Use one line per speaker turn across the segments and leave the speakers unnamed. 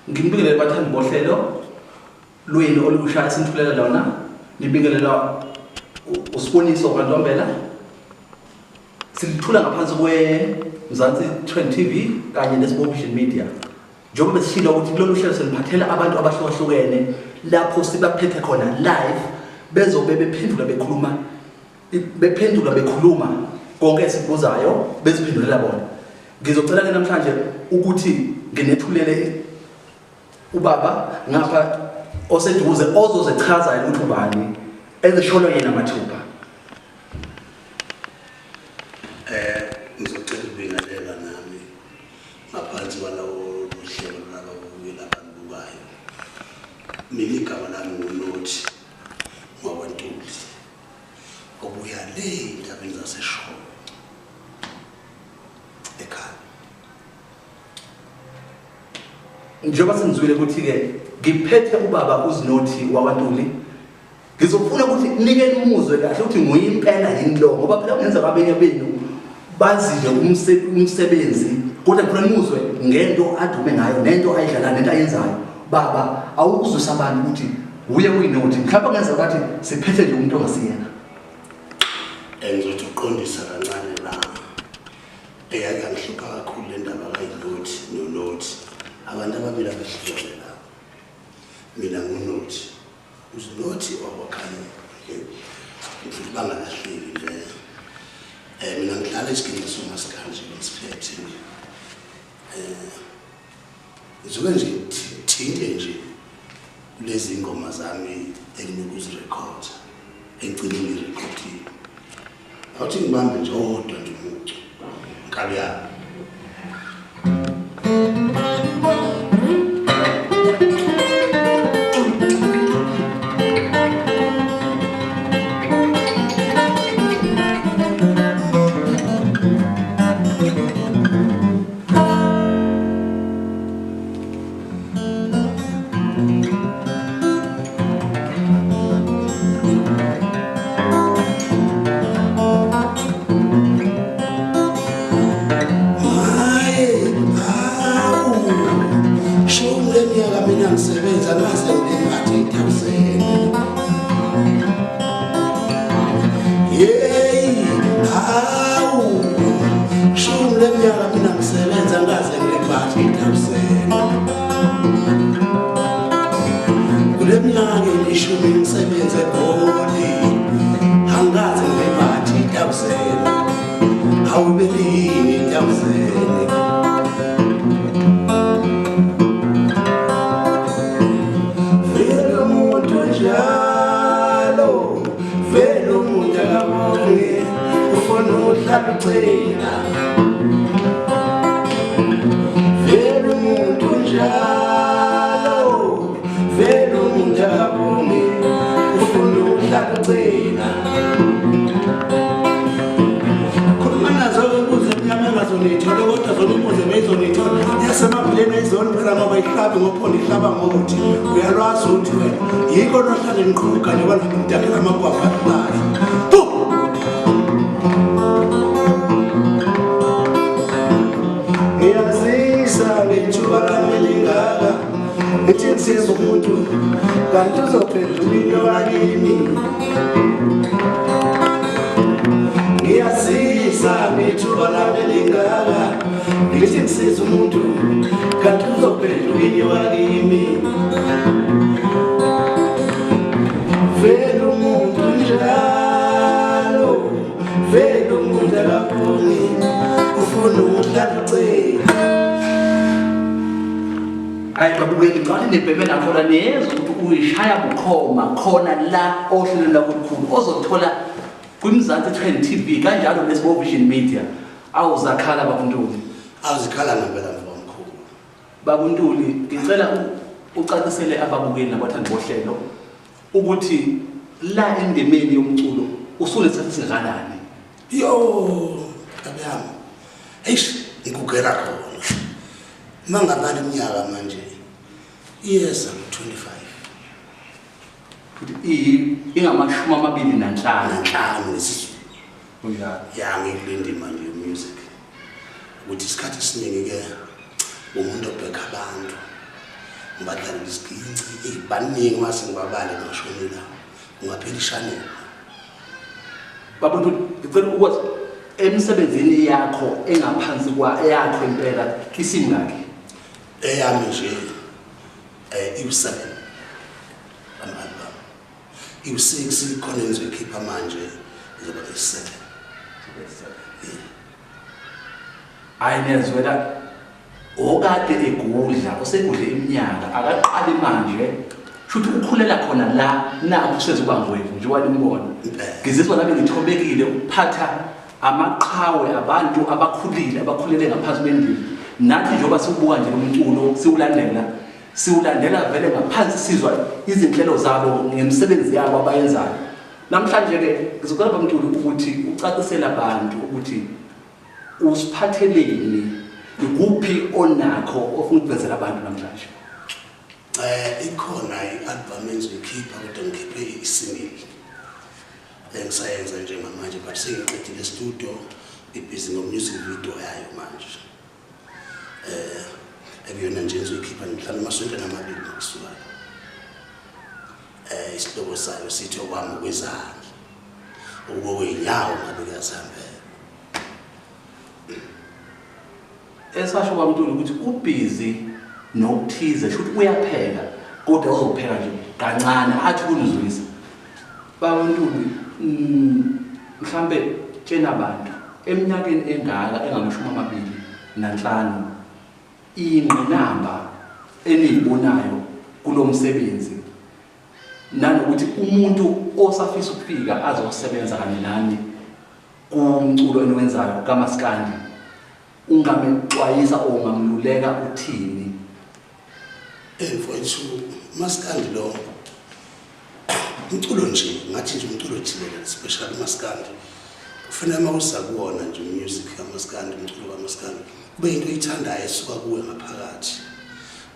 Ngimbingelele bathandi bohlelo lwini olushaya sinthulela lona. Nibingelela uSiboniso kwaNtombela. Silithula ngaphansi kweMzansi Trend TV kanye neSibovision Media. Njengoba besishilo ukuthi kulolu hlelo seliphathela abantu abahlukahlukene lapho sibaphethe khona live bezobe bephendula bekhuluma konke esikubuzayo beziphendulela bona. Ngizocela ke namhlanje ukuthi nginethulele ubaba ngapha oseduze ozozechaza ukuthi ubani ezisholo yena mathupha.
Ngizocela ukubingelela nami ngaphansi kwalawo hlelo labo abantu bukayo. Mina igama lami nguNothi Mawantuli. Obuya le endabeni zasesholo. Ekhaya.
Njengoba senizwile ukuthi ke ngiphethe ubaba uZinothi waKwaNtuli. Ngizofuna ukuthi nikeni umuzwe kahle ukuthi nguyimpela yini lo ngoba phela kungenza abanye benu bazile umsebenzi kodwa phela nimuzwe ngento adume ngayo nento ayidlala nento ayenzayo. Baba awukuzwisa abantu ukuthi uye uyiNothi mhlawumbe kungenza bathi siphethe nje umuntu ongasiyena.
Engizothi uqondisa kancane la. Eyake ngihlupha kakhulu le ndaba kayiNothi noNothi. Abantu ababili abahlukelela. Mina nguNothi. UZinothi wakwakhanya. Ngifuna bangalahleki nje. Mina ngidlala isigidi somasikanje ngisiphethe. Ngizoke nje thinte nje kulezi ingoma zami enginokuzirecord. Engicina ngirekhodi. Awuthi ngibambe nje odwa nje umuntu. Nkabi yami. Ngisebenza ngase ngiphathe iThawuseni. Hawu shumi leminyaka mina ngisebenza ngase ngiphathe iThawuseni. Kule minyaka elishumi ngisebenza eGoli angaze ngiphathe iThawuseni. Hawu belini iThawuseni. Velo umuntu akabonge ufuna uhlala ucina. Velo umuntu njalo, velo umuntu akabonge ufuna uhlala ucina. Khuluma nazo ukuze mnyama engazonithola kodwa zona ukuze beyizonithola. Yasemabhileni ayizona phela ngoba ihlabe ngophondo ihlaba ngokuthi uyalwazi ukuthi wena yiko nohlale niqhuka njengoba ngimdakela amagwava nayo. Ngiyazisa ngethuba lami lingaka ngithi ngisiza umuntu kanti uzophendula into yakini. Ngiyazisa ngethuba lami lingaka ngithi ngisiza umuntu kanti uzophendula into yakini. Velo umuntu njalo, velo umuntu akaboni ufuna uhlala ucina.
Hayi babukeli ngani nebhebe nakhona niyezwa ukuthi uyishaya bukhoma khona la ohlelweni lakulukhulu ozothola kwimzansi Trend TV kanjalo neSibovision Media. Awuzakhala babuNtuli.
Awuzikhala ngempela mfowethu.
BabuNtuli ngicela ucacisele ababukeli nabathandi bohlelo ukuthi la endemeni yomculo usule isikhathi singakanani.
Yo, kabi yami. Eish, ngikugela khona. Mangabani iminyaka manje? Yes, I'm 25.
Ingamashumi amabili nanhlanu
lesizwe. Yami kulindi manje music. Ukuthi isikhathi esiningi ke umuntu obheka abantu ngibadlala isiginci ibaningi mase ngibabale ngashonela ungaphela ishanela
babona ngicela ukwazi emsebenzini yakho engaphansi yakho impela isingaki
eyami nje i7 ama-album i6 khona engizoyikhipha manje izoba i7
ayinezwela okade egudla osekudle iminyaka akaqali manje futhi ukukhulela khona la nakho sezoba ngwethu nje walimbona ngizizwa nami ngithobekile ukuphatha amaqhawe abantu abakhulele ngaphansi kwendlela nathi njengoba sibuka nje umculo siwulandela vele ngaphansi sizwa izinhlelo zabo ngemsebenzi yabo abayenzayo namhlanje ke ngizocela bamculo ukuthi ucacisele abantu ukuthi usiphatheleni ikuphi onakho ofuna ukuvezela abantu namhlanje
ikhona i-album engizoyikhipha kodwa ngikhiphe isingle engisayenza njengamanje but sengiqedile studio ngibhizi ngo-music video yayo manje ekuyona nje engizoyikhipha mhlawumbe amasonto amabili ngokusukayo isihloko sayo sithi okwami kwezandla okwey'nyawo ngabe kuyazihambela
esasho kwamntuli ukuthi ubhizi nokuthize futhi uyapheka kodwa uzopheka nje kancane athi kunizwisa bamntuli mhlambe tshena abantu eminyakeni engaka engama-25 iyingqinamba eniyibonayo kulomsebenzi nanokuthi umuntu osafisa ukufika azosebenza kanye nani kumculo eniwenzayo kaMaskandi ungamexwayisa or ungamluleka uthini
mfowethu Maskandi lo umculo nje ngathi nje umculo jikelele especially Maskandi kufanele mawusa kuwona nje music kaMaskandi umculo kaMaskandi kube into oyithandayo esuka kuwe ngaphakathi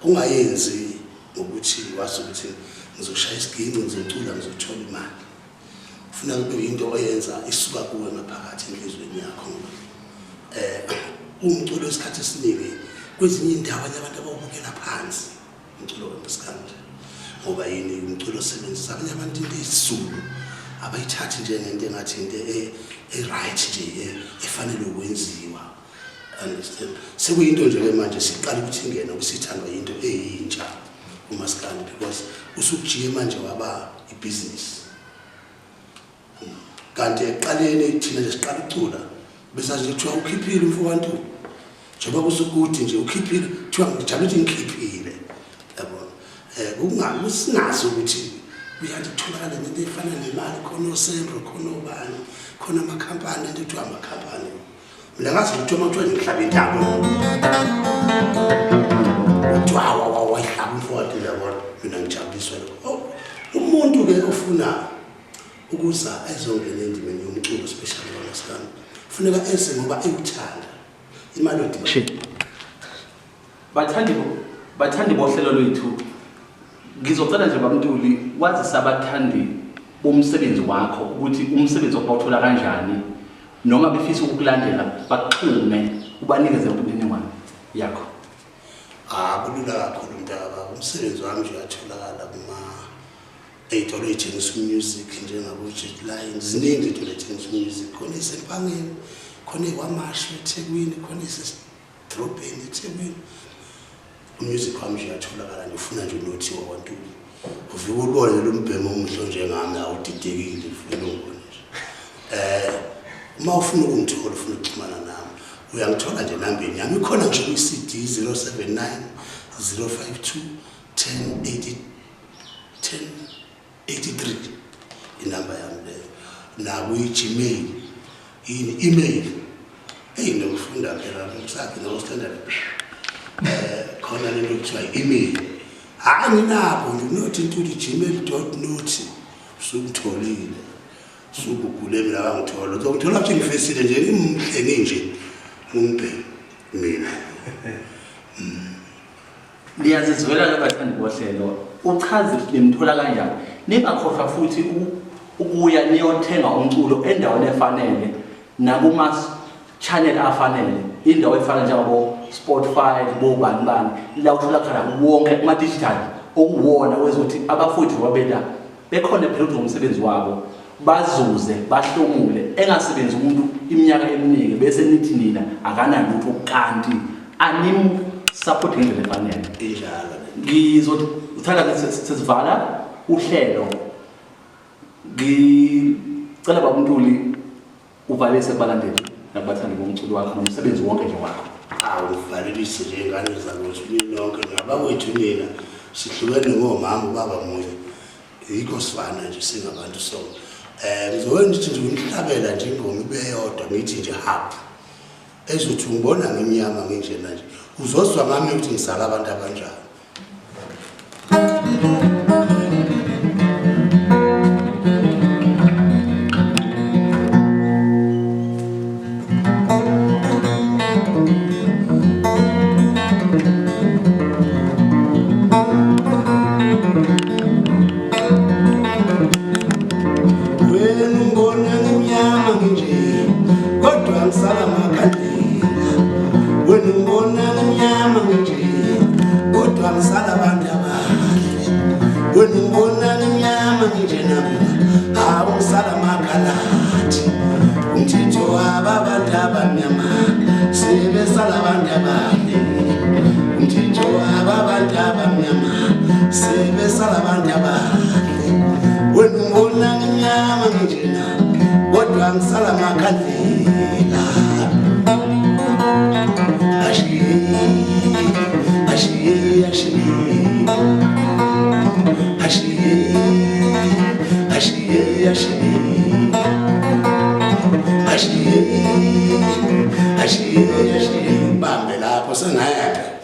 ungayenzi ukuthi wazi ukuthi ngizoshaya isiginci ngizocula ngizothola imali kufanele kube into oyenza isuka kuwe ngaphakathi enhlizweni yakho umculo wesikhathi esiningi kwezinye indawo abantu abawubukela phansi umculo kaMaskandi ngoba yini umculo osebenzisa abanye abantu into esizulu abayithathi njengento engathi into right nje efanele ukwenziwa understand sekuyinto nje manje siqala ukuthi ingena kusithandwa into eyintsha uMaskandi because usukujiye manje waba ibusiness kanti eqaleni thina nje siqala ukucula bese nje kuthiwa ukhiphile mfowethu njengoba kusukuthi nje ukhiphile kuthiwa ngijabule ukuthi ngikhiphile yabona usinazo ukuthi uyatholakala nento efana nemali khona osendro khona ubani khona amakhampani into kuthiwa amakhampani mina ngazi ukuthi uma kuthiwa ngihlaba intaba wawa wayihlaba mfowethu yabona mina ngijabuliswa umuntu ke ofuna ukuza ezongena endimeni yomculo special kaMaskandi kufuneka ese ngoba ewuthanda imali odinga
bathandi bohlelo lwethu ngizocela nje bamntuli wazisa abathandi bomsebenzi wakho ukuthi umsebenzi wakho bawuthola kanjani noma befisa ukukulandela baxhume ubanikeze imininingwane yakho
kulula kakhulu mntaka umsebenzi wami nje uyatholakala ey'tolo ey'thengisa music njengabo-Jetline ziningi iy'tolo ey'thengisa music khona isempangeni khona ekwamashi eThekwini khona isedrobheni eThekwini umusic wami nje uyatholakala nje ufuna nje unothi wakwantuli uvike ulibone lo mbhemo omhlo njengami awudidekile ufuna ukubona nje uma ufuna ukungithola ufuna ukuxhumana nami uyangithola nje nambeni yami ikhona nje kwi-CD 079 052 1083 inamba yami leyo naku i-Gmail email nokufunda phela nokusakhe no-standard khona lento kuthiwa i-email anginakho nginothi ntuli gmail.not sukutholile sukugule mina bangithola uzongithola ukuthi ngifesile nje ngimhlenge nje umbhe mina
liyazizwela abathandi bohlelo uchaze nimthola kanjani ningakhohlwa futhi ukuya niyothenga umculo endaweni efanele nakuma channel afanele indawo efana njengabo Spotify bobani la uthola khona wonke kuma digital okuwona wezokuthi abafowethu babela bekhona phela umsebenzi wabo bazuze bahlomule engasebenzi umuntu iminyaka eminingi bese nithi nina akanalutho kanti anim support ngendlela efanele
injalo
ngizothi uthanda sesivala uhlelo ngicela babuntuli uvalise kubalandeli nabathandi bomculo wakho nomsebenzi wonke nje wakho
awuvalelise nje ingane zakwethu nonke ngabawethu nina sihlukene ngomama ubaba munye yikho sifana nje singabantu so ngizokwenza ukuthi nje umhlabela nje ingoma ibeyodwa ngithi nje haphu ezothi ngibona ngemnyama nginjena nje uzozwa ngami ukuthi ngisala abantu abanjani bambe lapho sengayeka